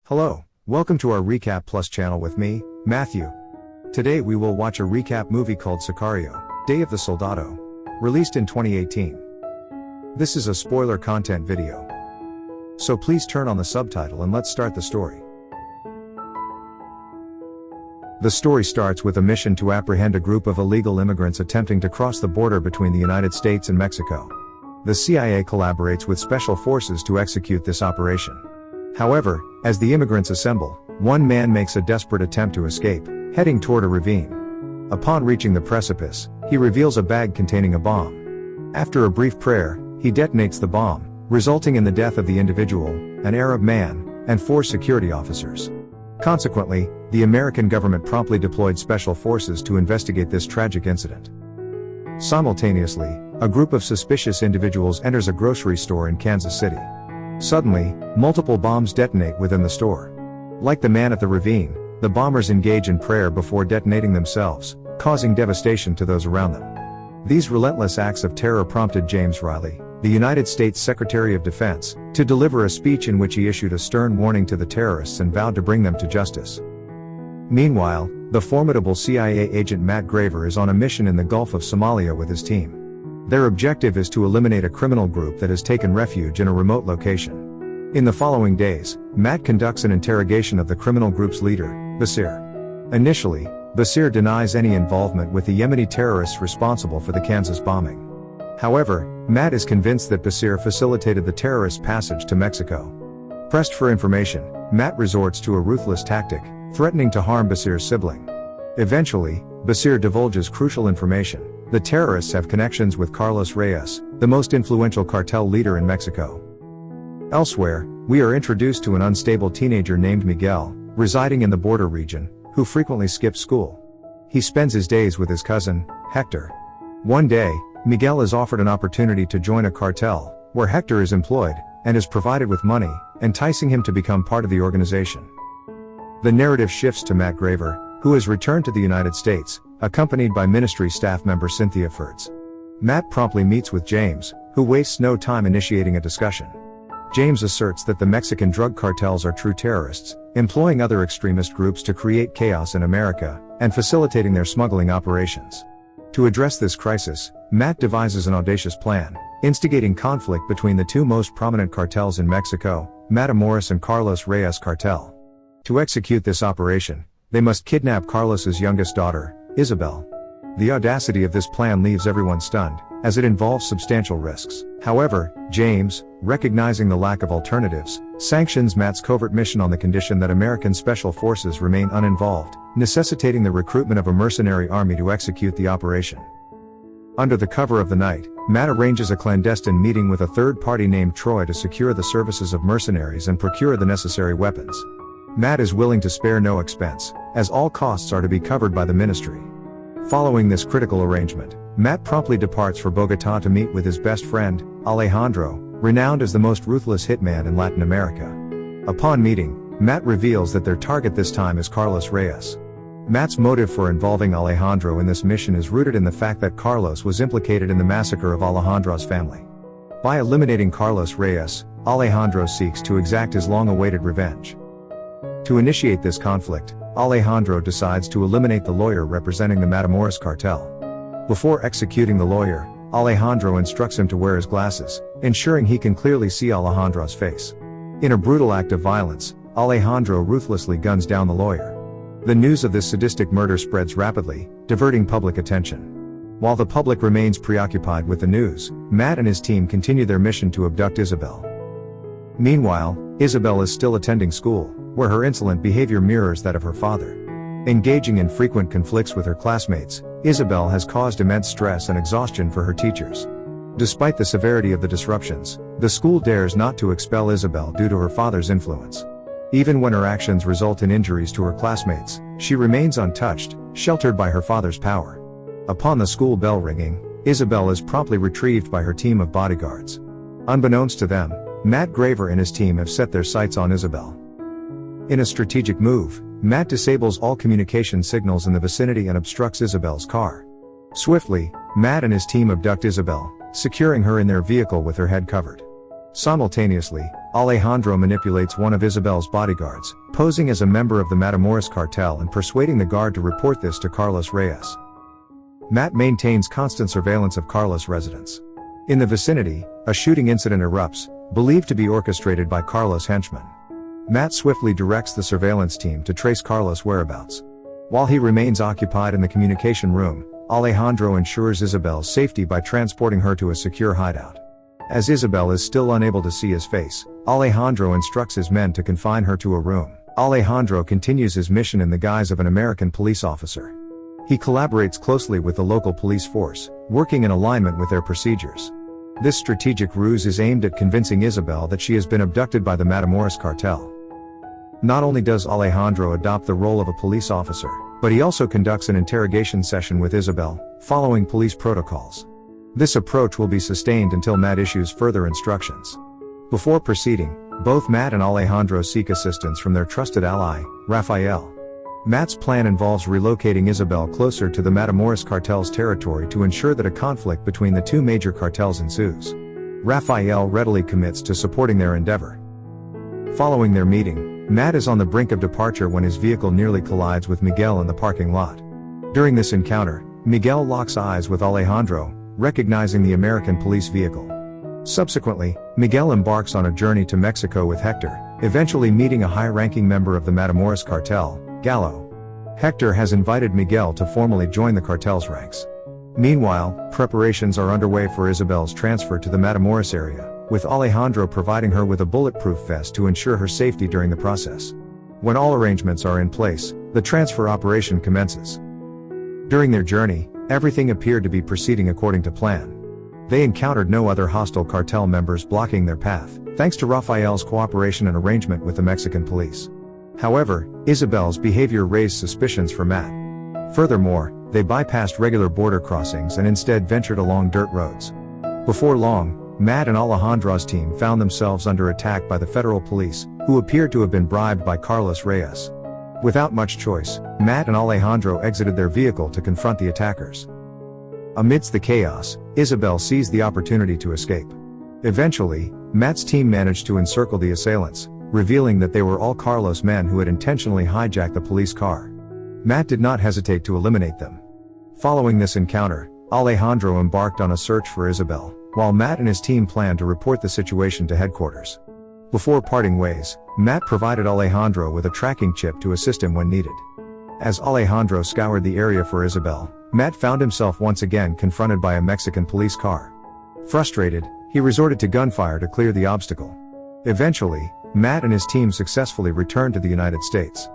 Hello, welcome to our RecapPlus channel with me, Matthew. Today we will watch a recap movie called Sicario, Day of the Soldado, released in 2018. This is a spoiler content video. So please turn on the subtitle and let's start the story. The story starts with a mission to apprehend a group of illegal immigrants attempting to cross the border between the United States and Mexico. The CIA collaborates with special forces to execute this operation. However, as the immigrants assemble, one man makes a desperate attempt to escape, heading toward a ravine. Upon reaching the precipice, he reveals a bag containing a bomb. After a brief prayer, he detonates the bomb, resulting in the death of the individual, an Arab man, and 4 security officers. Consequently, the American government promptly deployed special forces to investigate this tragic incident. Simultaneously, a group of suspicious individuals enters a grocery store in Kansas City. Suddenly, multiple bombs detonate within the store. Like the man at the ravine, the bombers engage in prayer before detonating themselves, causing devastation to those around them. These relentless acts of terror prompted James Riley, the United States Secretary of Defense, to deliver a speech in which he issued a stern warning to the terrorists and vowed to bring them to justice. Meanwhile, the formidable CIA agent Matt Graver is on a mission in the Gulf of Somalia with his team. Their objective is to eliminate a criminal group that has taken refuge in a remote location. In the following days, Matt conducts an interrogation of the criminal group's leader, Basir. Initially, Basir denies any involvement with the Yemeni terrorists responsible for the Kansas bombing. However, Matt is convinced that Basir facilitated the terrorists' passage to Mexico. Pressed for information, Matt resorts to a ruthless tactic, threatening to harm Basir's sibling. Eventually, Basir divulges crucial information. The terrorists have connections with Carlos Reyes, the most influential cartel leader in Mexico. Elsewhere, we are introduced to an unstable teenager named Miguel, residing in the border region, who frequently skips school. He spends his days with his cousin, Hector. One day, Miguel is offered an opportunity to join a cartel, where Hector is employed, and is provided with money, enticing him to become part of the organization. The narrative shifts to Matt Graver, who has returned to the United States, accompanied by ministry staff member Cynthia Fertz. Matt promptly meets with James, who wastes no time initiating a discussion. James asserts that the Mexican drug cartels are true terrorists, employing other extremist groups to create chaos in America, and facilitating their smuggling operations. To address this crisis, Matt devises an audacious plan, instigating conflict between the 2 most prominent cartels in Mexico, Matamoros and Carlos Reyes cartel. To execute this operation, they must kidnap Carlos's youngest daughter, Isabel. The audacity of this plan leaves everyone stunned, as it involves substantial risks. However, James, recognizing the lack of alternatives, sanctions Matt's covert mission on the condition that American special forces remain uninvolved, necessitating the recruitment of a mercenary army to execute the operation. Under the cover of the night, Matt arranges a clandestine meeting with a third party named Troy to secure the services of mercenaries and procure the necessary weapons. Matt is willing to spare no expense, as all costs are to be covered by the ministry. Following this critical arrangement, Matt promptly departs for Bogotá to meet with his best friend, Alejandro, renowned as the most ruthless hitman in Latin America. Upon meeting, Matt reveals that their target this time is Carlos Reyes. Matt's motive for involving Alejandro in this mission is rooted in the fact that Carlos was implicated in the massacre of Alejandro's family. By eliminating Carlos Reyes, Alejandro seeks to exact his long-awaited revenge. To initiate this conflict, Alejandro decides to eliminate the lawyer representing the Matamoros cartel. Before executing the lawyer, Alejandro instructs him to wear his glasses, ensuring he can clearly see Alejandro's face. In a brutal act of violence, Alejandro ruthlessly guns down the lawyer. The news of this sadistic murder spreads rapidly, diverting public attention. While the public remains preoccupied with the news, Matt and his team continue their mission to abduct Isabel. Meanwhile, Isabel is still attending school, where her insolent behavior mirrors that of her father. Engaging in frequent conflicts with her classmates, Isabel has caused immense stress and exhaustion for her teachers. Despite the severity of the disruptions, the school dares not to expel Isabel due to her father's influence. Even when her actions result in injuries to her classmates, she remains untouched, sheltered by her father's power. Upon the school bell ringing, Isabel is promptly retrieved by her team of bodyguards. Unbeknownst to them, Matt Graver and his team have set their sights on Isabel. In a strategic move, Matt disables all communication signals in the vicinity and obstructs Isabel's car. Swiftly, Matt and his team abduct Isabel, securing her in their vehicle with her head covered. Simultaneously, Alejandro manipulates one of Isabel's bodyguards, posing as a member of the Matamoros cartel and persuading the guard to report this to Carlos Reyes. Matt maintains constant surveillance of Carlos' residence. In the vicinity, a shooting incident erupts, believed to be orchestrated by Carlos' henchmen. Matt swiftly directs the surveillance team to trace Carlos' whereabouts. While he remains occupied in the communication room, Alejandro ensures Isabel's safety by transporting her to a secure hideout. As Isabel is still unable to see his face, Alejandro instructs his men to confine her to a room. Alejandro continues his mission in the guise of an American police officer. He collaborates closely with the local police force, working in alignment with their procedures. This strategic ruse is aimed at convincing Isabel that she has been abducted by the Matamoros cartel. Not only does Alejandro adopt the role of a police officer, but he also conducts an interrogation session with Isabel, following police protocols. This approach will be sustained until Matt issues further instructions. Before proceeding, both Matt and Alejandro seek assistance from their trusted ally, Rafael. Matt's plan involves relocating Isabel closer to the Matamoros cartel's territory to ensure that a conflict between the two major cartels ensues. Rafael readily commits to supporting their endeavor. Following their meeting, Matt is on the brink of departure when his vehicle nearly collides with Miguel in the parking lot. During this encounter, Miguel locks eyes with Alejandro, recognizing the American police vehicle. Subsequently, Miguel embarks on a journey to Mexico with Hector, eventually meeting a high-ranking member of the Matamoros cartel, Gallo. Hector has invited Miguel to formally join the cartel's ranks. Meanwhile, preparations are underway for Isabel's transfer to the Matamoros area, with Alejandro providing her with a bulletproof vest to ensure her safety during the process. When all arrangements are in place, the transfer operation commences. During their journey, everything appeared to be proceeding according to plan. They encountered no other hostile cartel members blocking their path, thanks to Rafael's cooperation and arrangement with the Mexican police. However, Isabel's behavior raised suspicions for Matt. Furthermore, they bypassed regular border crossings and instead ventured along dirt roads. Before long, Matt and Alejandro's team found themselves under attack by the federal police, who appeared to have been bribed by Carlos Reyes. Without much choice, Matt and Alejandro exited their vehicle to confront the attackers. Amidst the chaos, Isabel seized the opportunity to escape. Eventually, Matt's team managed to encircle the assailants, revealing that they were all Carlos' men who had intentionally hijacked the police car. Matt did not hesitate to eliminate them. Following this encounter, Alejandro embarked on a search for Isabel, while Matt and his team planned to report the situation to headquarters. Before parting ways, Matt provided Alejandro with a tracking chip to assist him when needed. As Alejandro scoured the area for Isabel, Matt found himself once again confronted by a Mexican police car. Frustrated, he resorted to gunfire to clear the obstacle. Eventually, Matt and his team successfully returned to the United States.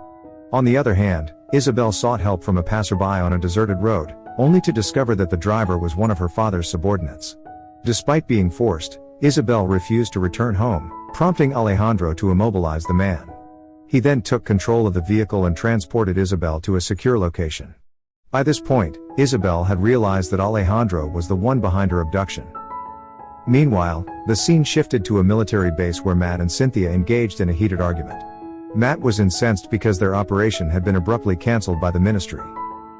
On the other hand, Isabel sought help from a passerby on a deserted road, only to discover that the driver was one of her father's subordinates. Despite being forced, Isabel refused to return home, prompting Alejandro to immobilize the man. He then took control of the vehicle and transported Isabel to a secure location. By this point, Isabel had realized that Alejandro was the one behind her abduction. Meanwhile, the scene shifted to a military base where Matt and Cynthia engaged in a heated argument. Matt was incensed because their operation had been abruptly cancelled by the ministry.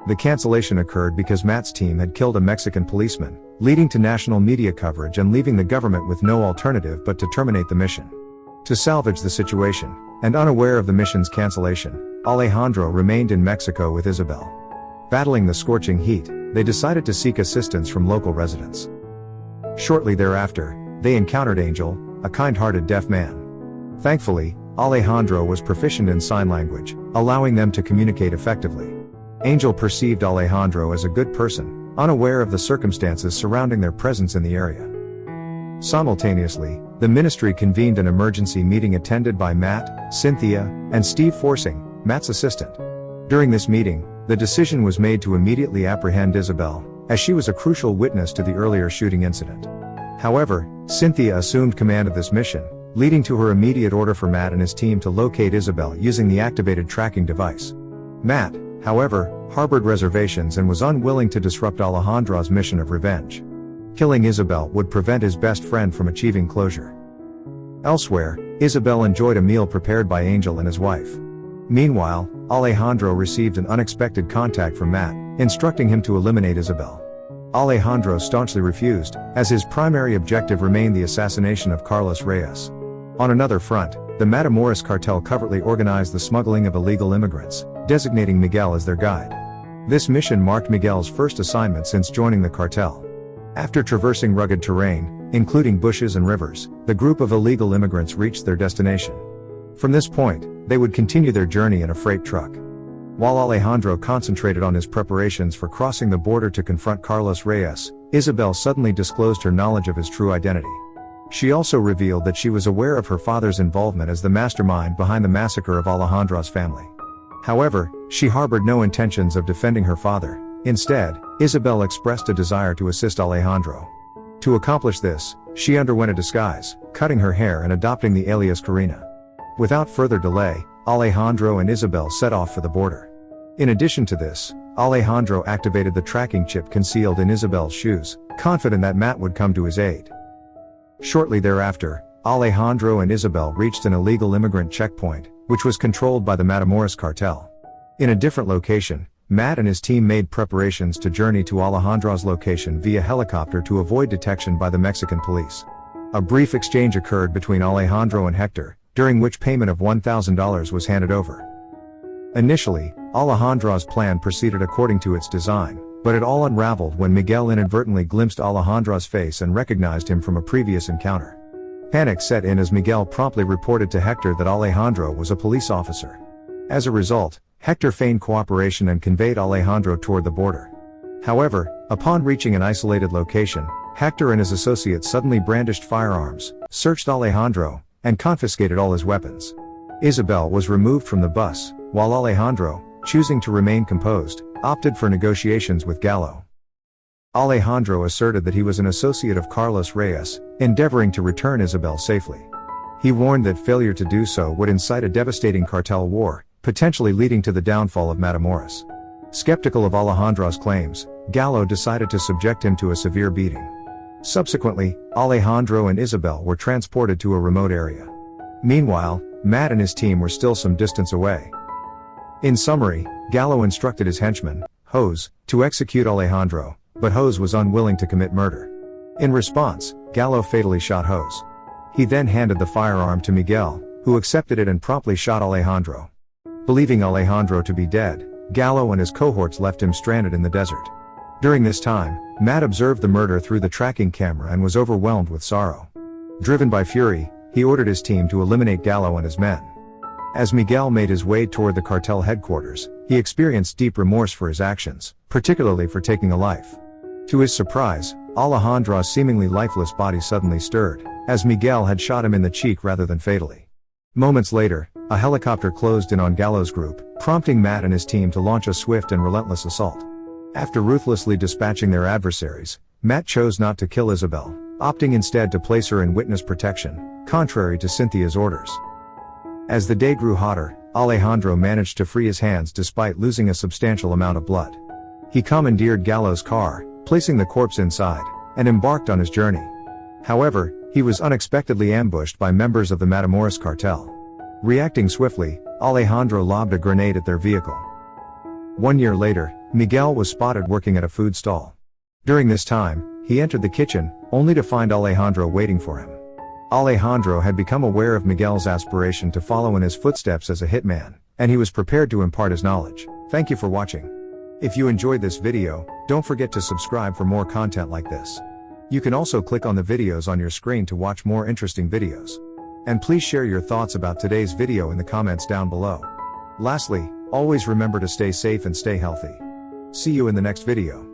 The cancellation occurred because Matt's team had killed a Mexican policeman, leading to national media coverage and leaving the government with no alternative but to terminate the mission. To salvage the situation, and unaware of the mission's cancellation, Alejandro remained in Mexico with Isabel. Battling the scorching heat, they decided to seek assistance from local residents. Shortly thereafter, they encountered Angel, a kind-hearted deaf man. Thankfully, Alejandro was proficient in sign language, allowing them to communicate effectively. Angel perceived Alejandro as a good person, unaware of the circumstances surrounding their presence in the area. Simultaneously, the ministry convened an emergency meeting attended by Matt, Cynthia, and Steve Forsing, Matt's assistant. During this meeting, the decision was made to immediately apprehend Isabel, as she was a crucial witness to the earlier shooting incident. However, Cynthia assumed command of this mission, leading to her immediate order for Matt and his team to locate Isabel using the activated tracking device. Matt, however, harbored reservations and was unwilling to disrupt Alejandro's mission of revenge. Killing Isabel would prevent his best friend from achieving closure. Elsewhere, Isabel enjoyed a meal prepared by Angel and his wife. Meanwhile, Alejandro received an unexpected contact from Matt, instructing him to eliminate Isabel. Alejandro staunchly refused, as his primary objective remained the assassination of Carlos Reyes. On another front, the Matamoros cartel covertly organized the smuggling of illegal immigrants, designating Miguel as their guide. This mission marked Miguel's first assignment since joining the cartel. After traversing rugged terrain, including bushes and rivers, the group of illegal immigrants reached their destination. From this point, they would continue their journey in a freight truck. While Alejandro concentrated on his preparations for crossing the border to confront Carlos Reyes, Isabel suddenly disclosed her knowledge of his true identity. She also revealed that she was aware of her father's involvement as the mastermind behind the massacre of Alejandro's family. However, she harbored no intentions of defending her father. Instead, Isabel expressed a desire to assist Alejandro. To accomplish this, she underwent a disguise, cutting her hair and adopting the alias Karina. Without further delay, Alejandro and Isabel set off for the border. In addition to this, Alejandro activated the tracking chip concealed in Isabel's shoes, confident that Matt would come to his aid. Shortly thereafter, Alejandro and Isabel reached an illegal immigrant checkpoint, which was controlled by the Matamoros cartel. In a different location, Matt and his team made preparations to journey to Alejandro's location via helicopter to avoid detection by the Mexican police. A brief exchange occurred between Alejandro and Hector, during which payment of $1,000 was handed over. Initially, Alejandro's plan proceeded according to its design, but it all unraveled when Miguel inadvertently glimpsed Alejandro's face and recognized him from a previous encounter. Panic set in as Miguel promptly reported to Hector that Alejandro was a police officer. As a result, Hector feigned cooperation and conveyed Alejandro toward the border. However, upon reaching an isolated location, Hector and his associates suddenly brandished firearms, searched Alejandro, and confiscated all his weapons. Isabel was removed from the bus, while Alejandro, choosing to remain composed, opted for negotiations with Gallo. Alejandro asserted that he was an associate of Carlos Reyes, endeavoring to return Isabel safely. He warned that failure to do so would incite a devastating cartel war, potentially leading to the downfall of Matamoros. Skeptical of Alejandro's claims, Gallo decided to subject him to a severe beating. Subsequently, Alejandro and Isabel were transported to a remote area. Meanwhile, Matt and his team were still some distance away. In summary, Gallo instructed his henchman, Jose, to execute Alejandro, but Jose was unwilling to commit murder. In response, Gallo fatally shot Jose. He then handed the firearm to Miguel, who accepted it and promptly shot Alejandro. Believing Alejandro to be dead, Gallo and his cohorts left him stranded in the desert. During this time, Matt observed the murder through the tracking camera and was overwhelmed with sorrow. Driven by fury, he ordered his team to eliminate Gallo and his men. As Miguel made his way toward the cartel headquarters, he experienced deep remorse for his actions, particularly for taking a life. To his surprise, Alejandro's seemingly lifeless body suddenly stirred, as Miguel had shot him in the cheek rather than fatally. Moments later, a helicopter closed in on Gallo's group, prompting Matt and his team to launch a swift and relentless assault. After ruthlessly dispatching their adversaries, Matt chose not to kill Isabel, opting instead to place her in witness protection, contrary to Cynthia's orders. As the day grew hotter, Alejandro managed to free his hands despite losing a substantial amount of blood. He commandeered Gallo's car, placing the corpse inside, and embarked on his journey. However, he was unexpectedly ambushed by members of the Matamoros cartel. Reacting swiftly, Alejandro lobbed a grenade at their vehicle. 1 year later, Miguel was spotted working at a food stall. During this time, he entered the kitchen, only to find Alejandro waiting for him. Alejandro had become aware of Miguel's aspiration to follow in his footsteps as a hitman, and he was prepared to impart his knowledge. Thank you for watching. If you enjoyed this video, don't forget to subscribe for more content like this. You can also click on the videos on your screen to watch more interesting videos. And please share your thoughts about today's video in the comments down below. Lastly, always remember to stay safe and stay healthy. See you in the next video.